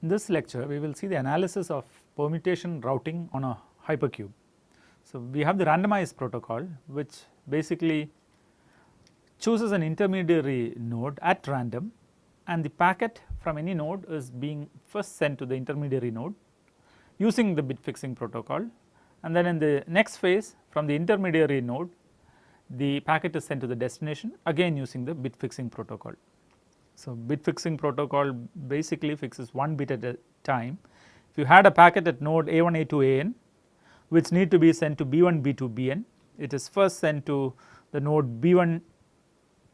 In this lecture, we will see the analysis of permutation routing on a hypercube. So, we have the randomized protocol, which basically chooses an intermediary node at random, and the packet from any node is being first sent to the intermediary node using the bit fixing protocol, and then in the next phase from the intermediary node the packet is sent to the destination again using the bit fixing protocol. So, bit fixing protocol basically fixes one bit at a time. If you had a packet at node A1, A2, AN which need to be sent to B1, B2, Bn, it is first sent to the node B1,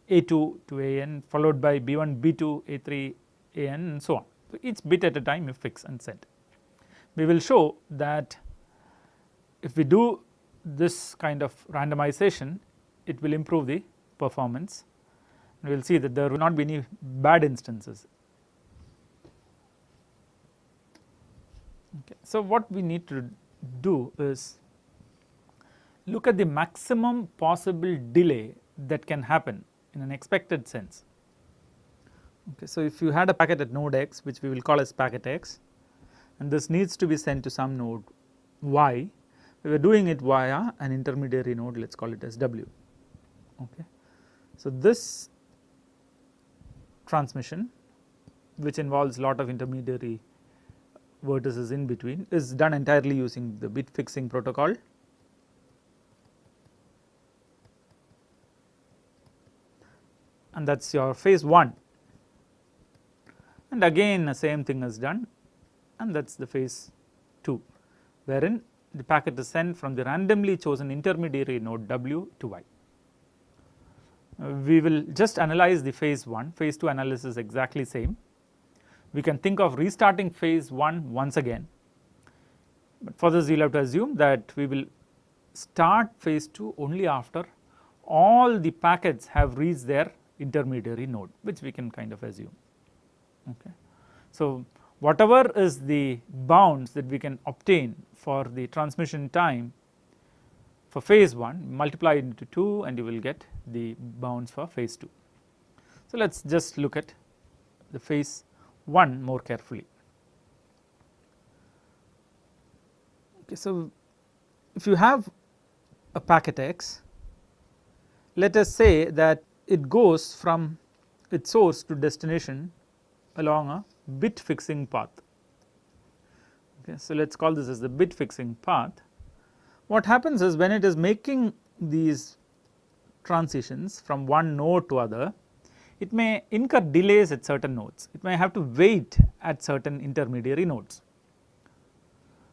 A2 to AN followed by B1, B2, A3, AN and so on. So, each bit at a time you fix and send. We will show that if we do this kind of randomization, it will improve the performance. We will see that there will not be any bad instances. Okay. So, what we need to do is look at the maximum possible delay that can happen in an expected sense. Okay. So, if you had a packet at node x, which we will call as packet x, and this needs to be sent to some node y, we are doing it via an intermediary node, let us call it as w. Okay. So, this transmission, which involves lot of intermediary vertices in between, is done entirely using the bit fixing protocol. And that is your phase 1, and again the same thing is done, and that is the phase 2, wherein the packet is sent from the randomly chosen intermediary node w to y. We will just analyze the phase 1, phase 2 analysis is exactly same. We can think of restarting phase 1 once again, but for this you will have to assume that we will start phase 2 only after all the packets have reached their intermediary node, which we can kind of assume. Okay. So, whatever is the bounds that we can obtain for the transmission time for phase 1, multiply it into 2 and you will get the bounds for phase 2. So, let us just look at the phase 1 more carefully. Okay, so, if you have a packet x, let us say that it goes from its source to destination along a bit fixing path. Okay, so, let us call this as the bit fixing path. What happens is when it is making these transitions from one node to other, it may incur delays at certain nodes, it may have to wait at certain intermediary nodes.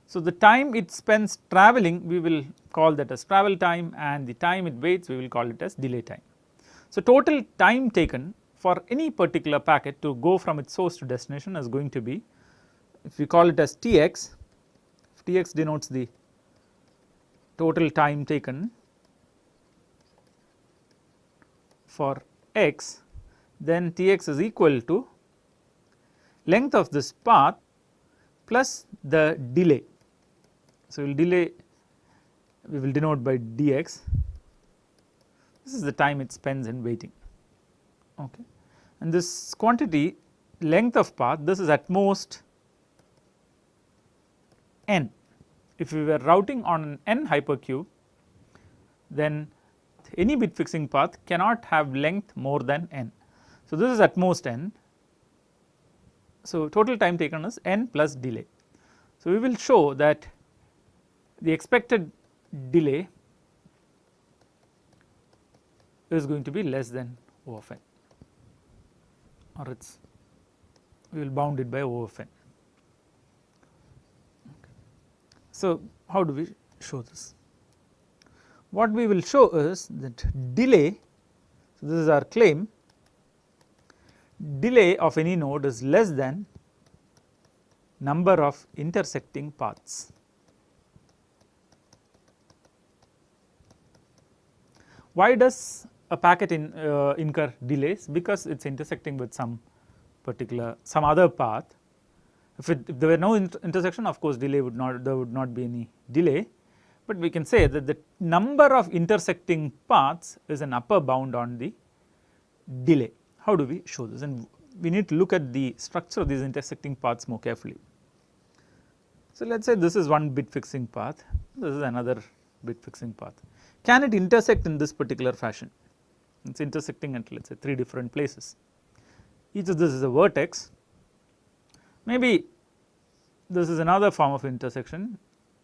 So, the time it spends traveling, we will call that as travel time, and the time it waits we will call it as delay time. So, total time taken for any particular packet to go from its source to destination is going to be, if we call it as Tx, if Tx denotes the total time taken for x, then Tx is equal to length of this path plus the delay. So, we will denote by dx, this is the time it spends in waiting. Okay. And this quantity length of path, this is at most n. If we were routing on an n hypercube, then any bit fixing path cannot have length more than n. So, this is at most n. So, total time taken is n plus delay. So, we will show that the expected delay is going to be less than O of n, or it is we will bound it by O of n. So, how do we show this? What we will show is that delay, so this is our claim, delay of any node is less than number of intersecting paths. Why does a packet incur delays? Because it is intersecting with some other path. If there were no intersection, of course delay would not, there would not be any delay, but we can say that the number of intersecting paths is an upper bound on the delay. How do we show this? And we need to look at the structure of these intersecting paths more carefully. So, let us say this is one bit fixing path, this is another bit fixing path. Can it intersect in this particular fashion? It is intersecting at, let us say, 3 different places. Each of this is a vertex, maybe this is another form of intersection,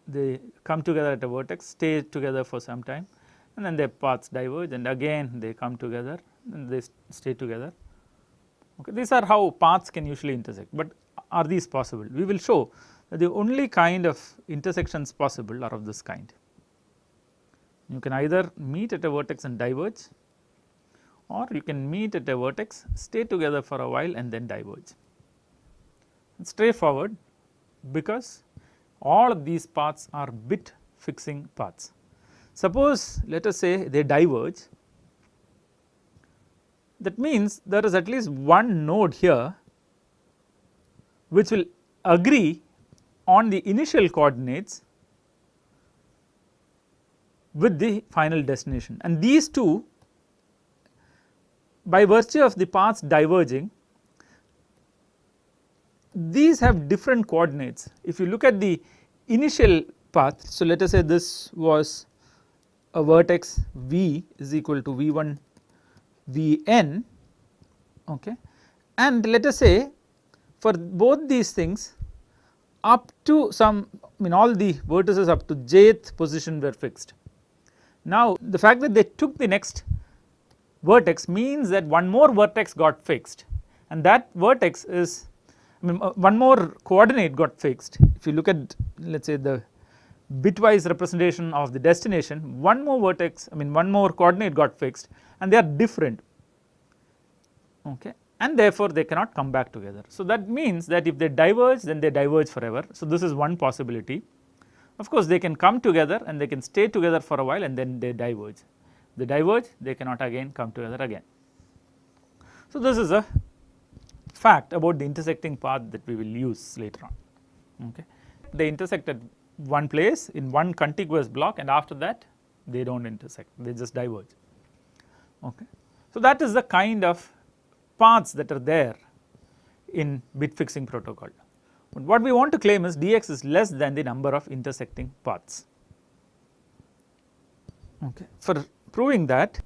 they come together at a vertex, stay together for some time, and then their paths diverge, and again they come together and they stay together. Okay. These are how paths can usually intersect, but are these possible? We will show that the only kind of intersections possible are of this kind. You can either meet at a vertex and diverge, or you can meet at a vertex, stay together for a while and then diverge. It is straightforward because all of these paths are bit fixing paths. Suppose let us say they diverge, that means there is at least one node here which will agree on the initial coordinates with the final destination, and these two, by virtue of the paths diverging, these have different coordinates. If you look at the initial path, so let us say this was a vertex v is equal to v1 vn, okay, and let us say for both these things up to some, I mean all the vertices up to jth position were fixed. Now the fact that they took the next vertex means that one more vertex got fixed, and that vertex is, I mean one more coordinate got fixed. If you look at, let us say, the bitwise representation of the destination, one more vertex, I mean one more coordinate got fixed, and they are different, okay, and therefore they cannot come back together. So that means that if they diverge, then they diverge forever. So this is one possibility. Of course they can come together and they can stay together for a while and then they diverge. They diverge, they cannot again come together again. So this is a fact about the intersecting path that we will use later on, okay. They intersect at one place in one contiguous block, and after that they do not intersect, they just diverge, okay. So that is the kind of paths that are there in bit fixing protocol. But what we want to claim is dx is less than the number of intersecting paths, okay. For proving that,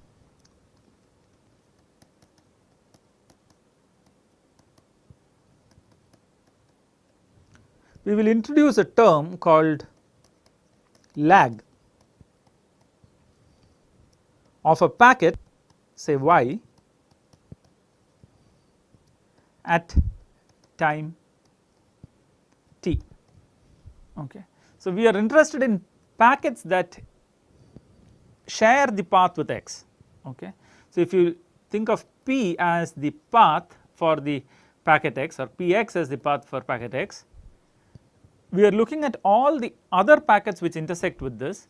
we will introduce a term called lag of a packet, say y, at time t, okay. So we are interested in packets that share the path with x, okay. So if you think of p as the path for the packet x or px as the path for packet x, we are looking at all the other packets which intersect with this,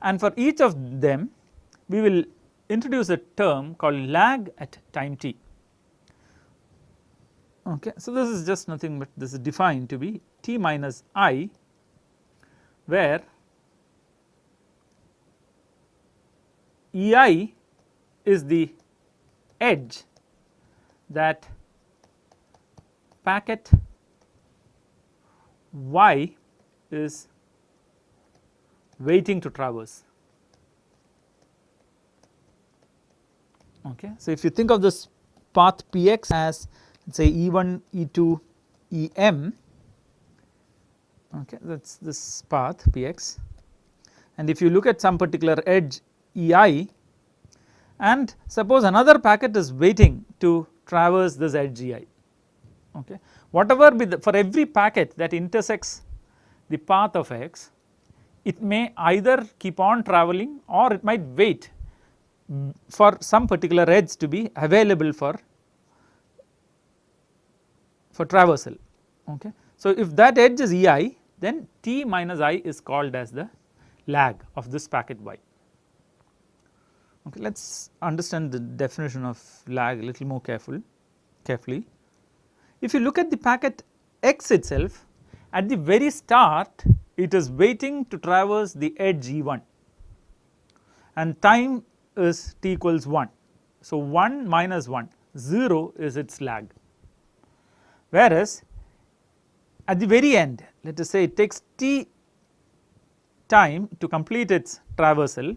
and for each of them we will introduce a term called lag at time t, okay. So this is just nothing but this is defined to be t minus I, where ei is the edge that packet y is waiting to traverse, okay. So if you think of this path px as, let us say, e1 e2 em, okay, that is this path px, and if you look at some particular edge ei, and suppose another packet is waiting to traverse this edge ei, okay. Whatever be the, for every packet that intersects the path of x, it may either keep on travelling or it might wait for some particular edge to be available for traversal, okay. So if that edge is ei, then t minus I is called as the lag of this packet y, okay. Let us understand the definition of lag a little more carefully. If you look at the packet x itself, at the very start it is waiting to traverse the edge e1 and time is t equals 1. So 1 minus 1, 0 is its lag, whereas at the very end, let us say it takes t time to complete its traversal.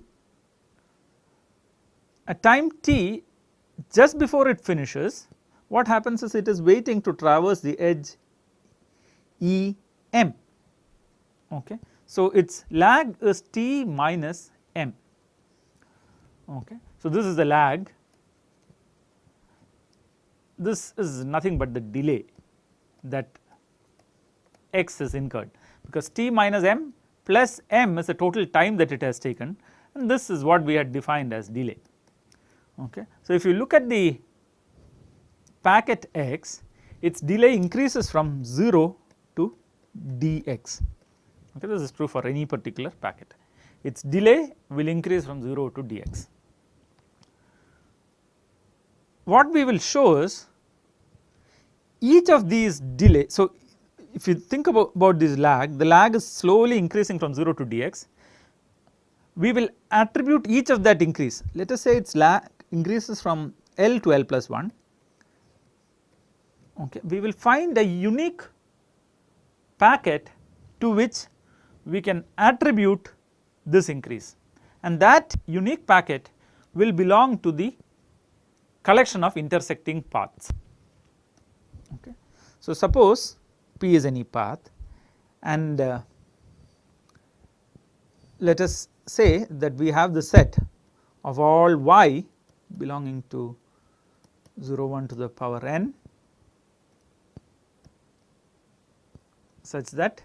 At time t, just before it finishes, what happens is it is waiting to traverse the edge E m. Okay. So, its lag is t minus m. Okay. So, this is the lag, this is nothing but the delay that x is incurred, because t minus m plus m is the total time that it has taken, and this is what we had defined as delay. Okay. So, if you look at the packet x, its delay increases from 0 to dx. Okay, this is true for any particular packet. Its delay will increase from 0 to dx. What we will show is each of these delay. So, if you think about this lag, the lag is slowly increasing from 0 to dx. We will attribute each of that increase. Let us say its lag increases from L to L plus 1. Okay. We will find a unique packet to which we can attribute this increase, and that unique packet will belong to the collection of intersecting paths. Okay. So, suppose P is any path, and let us say that we have the set of all y belonging to 0 1 to the power n such that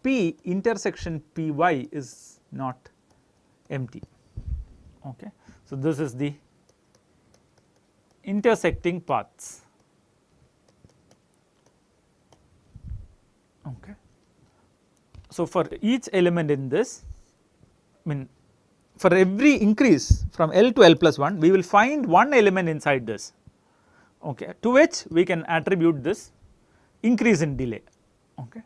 P intersection P y is not empty. Okay. So, this is the intersecting paths. Okay. So, for each element in this, I mean for every increase from L to L plus 1, we will find one element inside this, okay, to which we can attribute this increase in delay. Okay.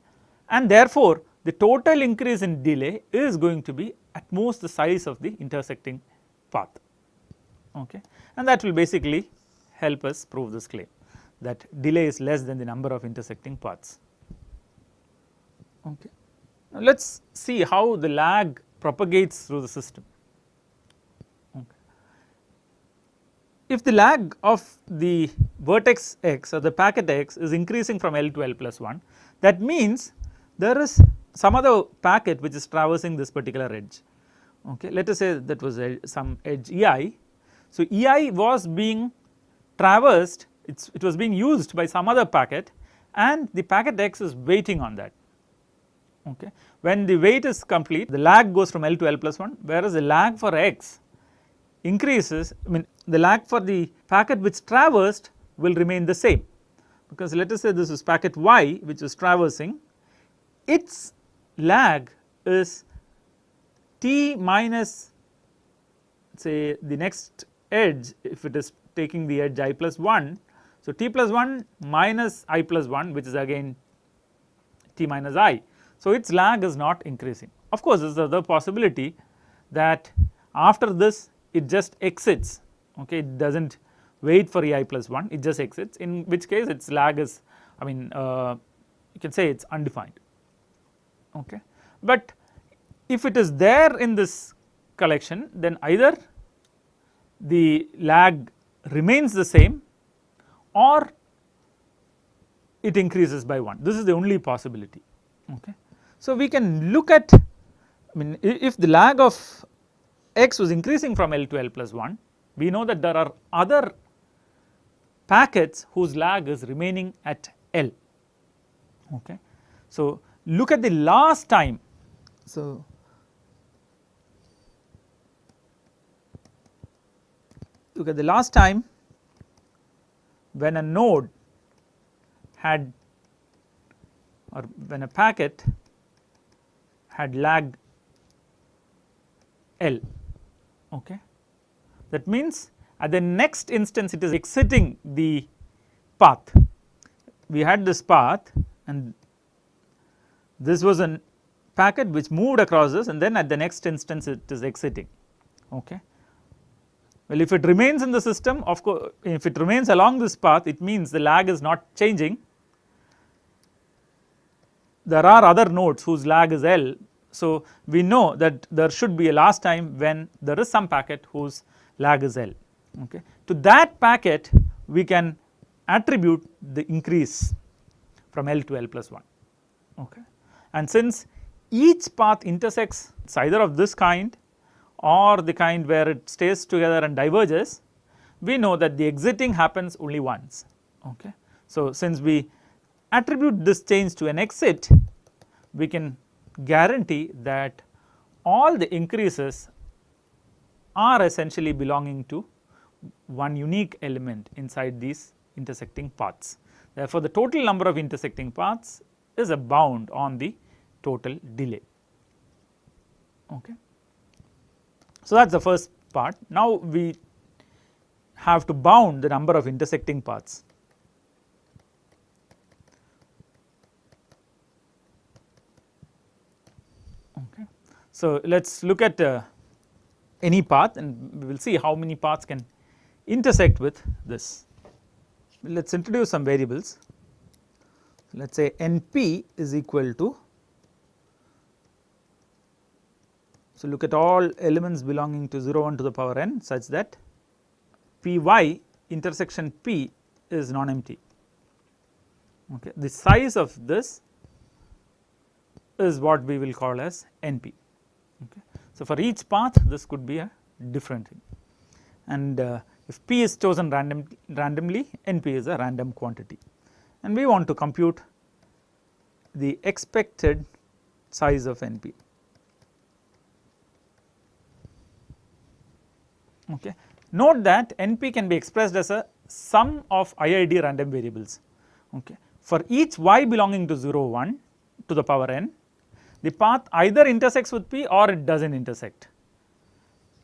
And therefore, the total increase in delay is going to be at most the size of the intersecting path. Okay. And that will basically help us prove this claim, that delay is less than the number of intersecting paths. Okay. Now, let us see how the lag propagates through the system. Okay. If the lag of the vertex x or the packet x is increasing from L to L plus 1, that means there is some other packet which is traversing this particular edge. Okay. Let us say that was some edge EI. So, EI was being traversed, it was being used by some other packet, and the packet x is waiting on that. Okay. When the wait is complete, the lag goes from L to L plus 1, whereas the lag for x increases, I mean the lag for the packet which traversed will remain the same, because let us say this is packet y which is traversing, its lag is t minus say the next edge, if it is taking the edge I plus 1. So, t plus 1 minus I plus 1, which is again t minus I. So, its lag is not increasing. Of course, there is the possibility that after this it just exits, okay, it does not wait for EI plus 1, it just exits, in which case its lag is, I mean you can say it is undefined. Okay. But if it is there in this collection, then either the lag remains the same or it increases by 1, this is the only possibility. Okay. So, we can look at, I mean if the lag of x was increasing from L to L plus 1, we know that there are other packets whose lag is remaining at L. Okay. So, look at the last time. So, look at the last time when a node had, or when a packet had lag L. Okay. That means at the next instance it is exiting the path. We had this path and this was a packet which moved across this, and then at the next instance it is exiting. Okay. Well, if it remains in the system, of course if it remains along this path, it means the lag is not changing, there are other nodes whose lag is L. So, we know that there should be a last time when there is some packet whose lag is L. Okay. To that packet we can attribute the increase from L to L plus 1. Okay. And since each path intersects, it is either of this kind or the kind where it stays together and diverges, we know that the exiting happens only once. Okay. So, since we attribute this change to an exit, we can guarantee that all the increases are essentially belonging to one unique element inside these intersecting paths. Therefore, the total number of intersecting paths is a bound on the total delay. Okay. So, that is the first part. Now, we have to bound the number of intersecting paths. Okay. So, let us look at any path and we will see how many paths can intersect with this. Let us introduce some variables. Let us say NP is equal to, so look at all elements belonging to 0 1 to the power n such that Py intersection P is non-empty. Okay. The size of this is what we will call as NP. Okay. So, for each path this could be a different thing, and if P is chosen randomly, NP is a random quantity, and we want to compute the expected size of NP. Okay. Note that NP can be expressed as a sum of IID random variables. Okay. For each y belonging to 0 1 to the power n, the path either intersects with P or it does not intersect.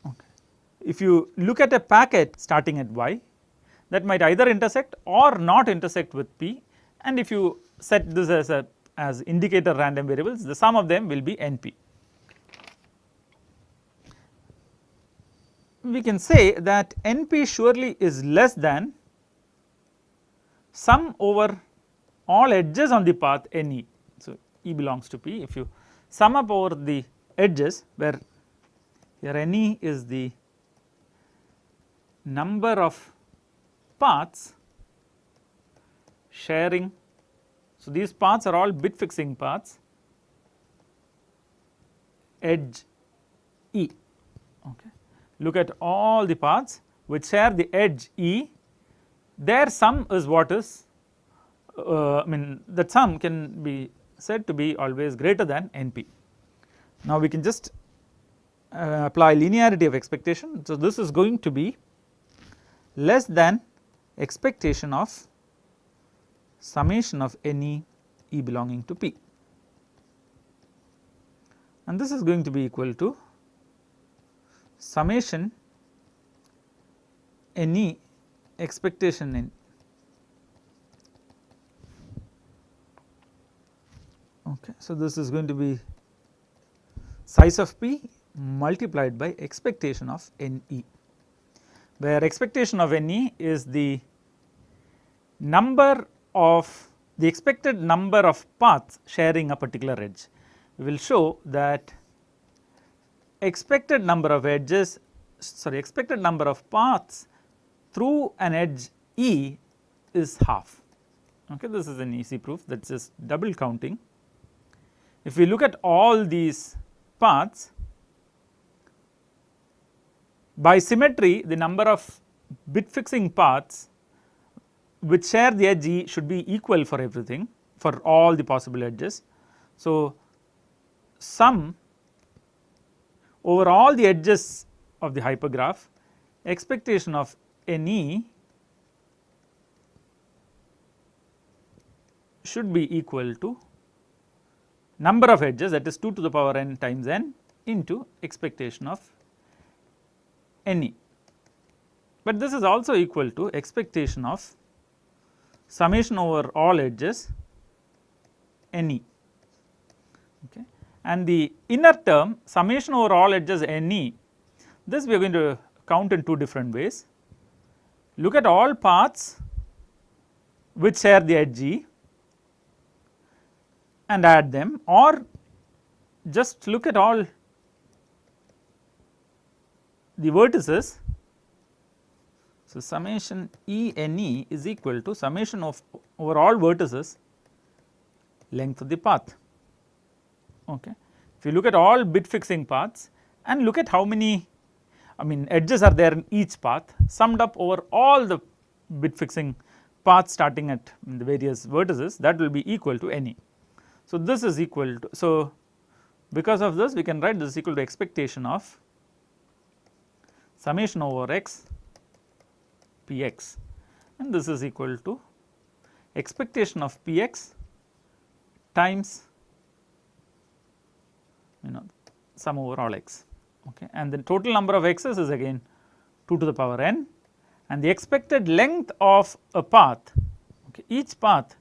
Okay. If you look at a packet starting at y, that might either intersect or not intersect with P, and if you set this as indicator random variables, the sum of them will be NP. We can say that NP surely is less than sum over all edges on the path NE. So, E belongs to P. If you sum up over the edges, where here NE is the number of paths sharing. So, these paths are all bit fixing paths, edge E. Okay. Look at all the paths which share the edge E, their sum is what is, I mean that sum can be said to be always greater than NP. Now, we can just apply linearity of expectation. So, this is going to be less than expectation of summation of any E belonging to P, and this is going to be equal to summation NE expectation N. Okay. So, this is going to be size of P multiplied by expectation of NE, where expectation of NE is the number of the expected number of paths sharing a particular edge. We will show that expected number of edges, expected number of paths through an edge E is half. Okay. This is an easy proof, that is just double counting. If we look at all these paths, by symmetry the number of bit fixing paths which share the edge E should be equal for everything, for all the possible edges. So, sum over all the edges of the hypergraph, expectation of NE should be equal to number of edges, that is 2 to the power n times n into expectation of NE, but this is also equal to expectation of summation over all edges NE. Okay. And the inner term summation over all edges NE, this we are going to count in two different ways. Look at all paths which share the edge E, and add them, or just look at all the vertices. So, summation E n e is equal to summation of over all vertices length of the path. Okay. If you look at all bit fixing paths and look at how many edges are there in each path, summed up over all the bit fixing paths starting at the various vertices, that will be equal to ne. So, this is equal to, so because of this we can write this is equal to expectation of summation over x px, and this is equal to expectation of px times sum over all x, okay. And the total number of x's is again 2 to the power n, and the expected length of a path, okay, each path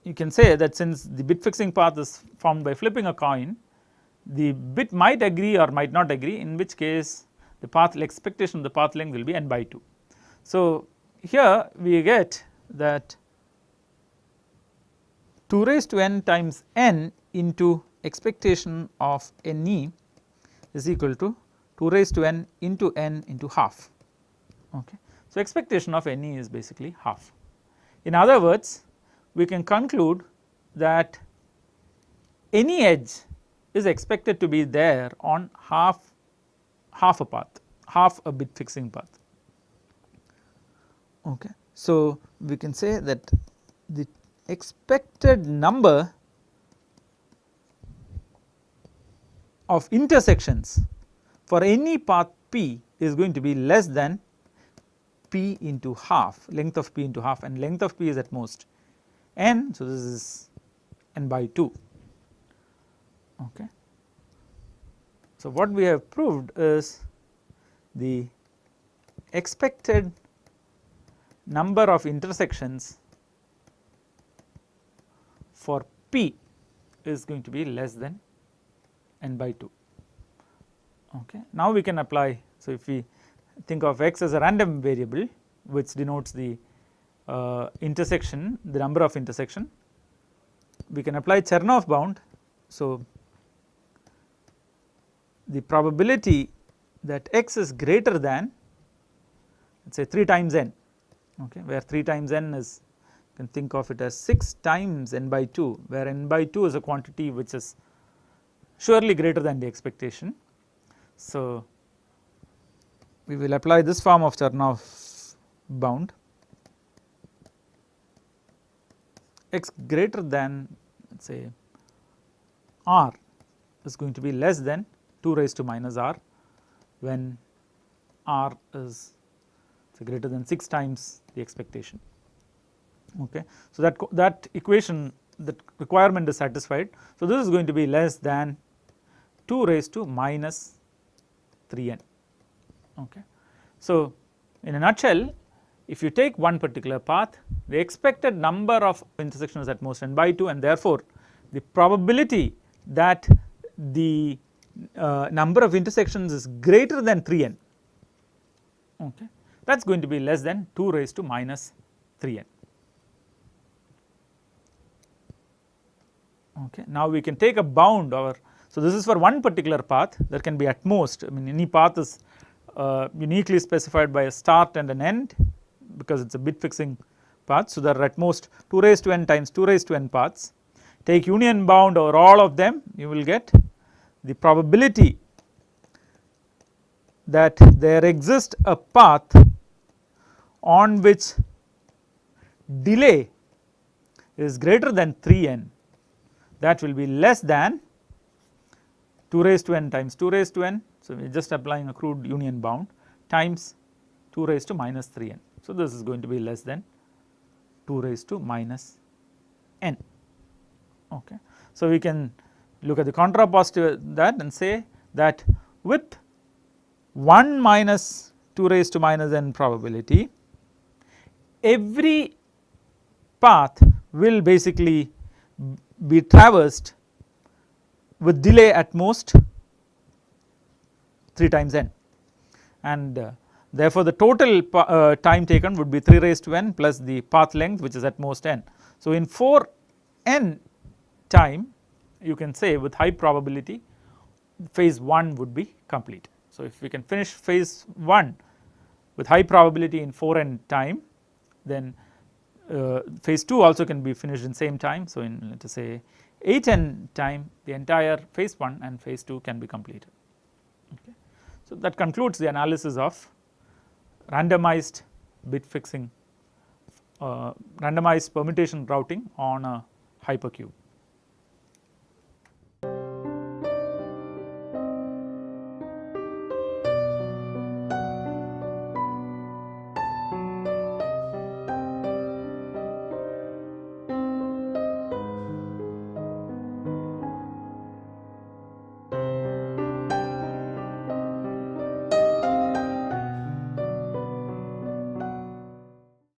you can say that since the bit fixing path is formed by flipping a coin, the bit might agree or might not agree, in which case the path expectation of the path length will be n by 2. So, here we get that 2 raised to n times n into expectation of ne is equal to 2 raised to n into half, okay. So, expectation of ne is basically half. In other words, we can conclude that any edge is expected to be there on half a path, half a bit fixing path, okay. So, we can say that the expected number of intersections for any path p is going to be less than p into half, length of p into half, and length of p is at most n. So, this is n by 2, okay. So, what we have proved is the expected number of intersections for p is going to be less than n by 2, okay. Now, we can apply, so if we think of x as a random variable which denotes the intersection, the number of intersection, we can apply Chernoff bound. So, the probability that x is greater than, let us say 3 times n, okay, where 3 times n is, you can think of it as 6 times n by 2, where n by 2 is a quantity which is surely greater than the expectation. So, we will apply this form of Chernoff bound, x greater than, let us say r is going to be less than 2 raised to minus r when r is greater than 6 times the expectation, okay. So, that equation, that requirement is satisfied. So, this is going to be less than 2 raised to minus 3n, okay. So, in a nutshell, if you take one particular path, the expected number of intersections is at most n by 2, and therefore, the probability that the number of intersections is greater than 3n, okay, that is going to be less than 2 raised to minus 3n, okay. Now, we can take a bound or, so this is for one particular path, there can be at most, any path is uniquely specified by a start and an end because it is a bit fixing path. So, there are at most 2 raised to n times 2 raised to n paths. Take union bound over all of them, you will get the probability that there exists a path on which delay is greater than 3n, that will be less than 2 raised to n times 2 raised to n. So, we are just applying a crude union bound times 2 raised to minus 3n. So, this is going to be less than 2 raised to minus n, okay. So, we can look at the contrapositive that and say that with 1 minus 2 raised to minus n probability, every path will basically be traversed with delay at most 3 times n, and therefore, the total time taken would be 3 raised to n plus the path length which is at most n. So, in 4n time you can say with high probability phase 1 would be complete. So, if we can finish phase 1 with high probability in 4n time, then phase 2 also can be finished in same time. So, in let us say 8n time, the entire phase 1 and phase 2 can be completed. Okay. So, that concludes the analysis of randomized bit fixing, randomized permutation routing on a hypercube.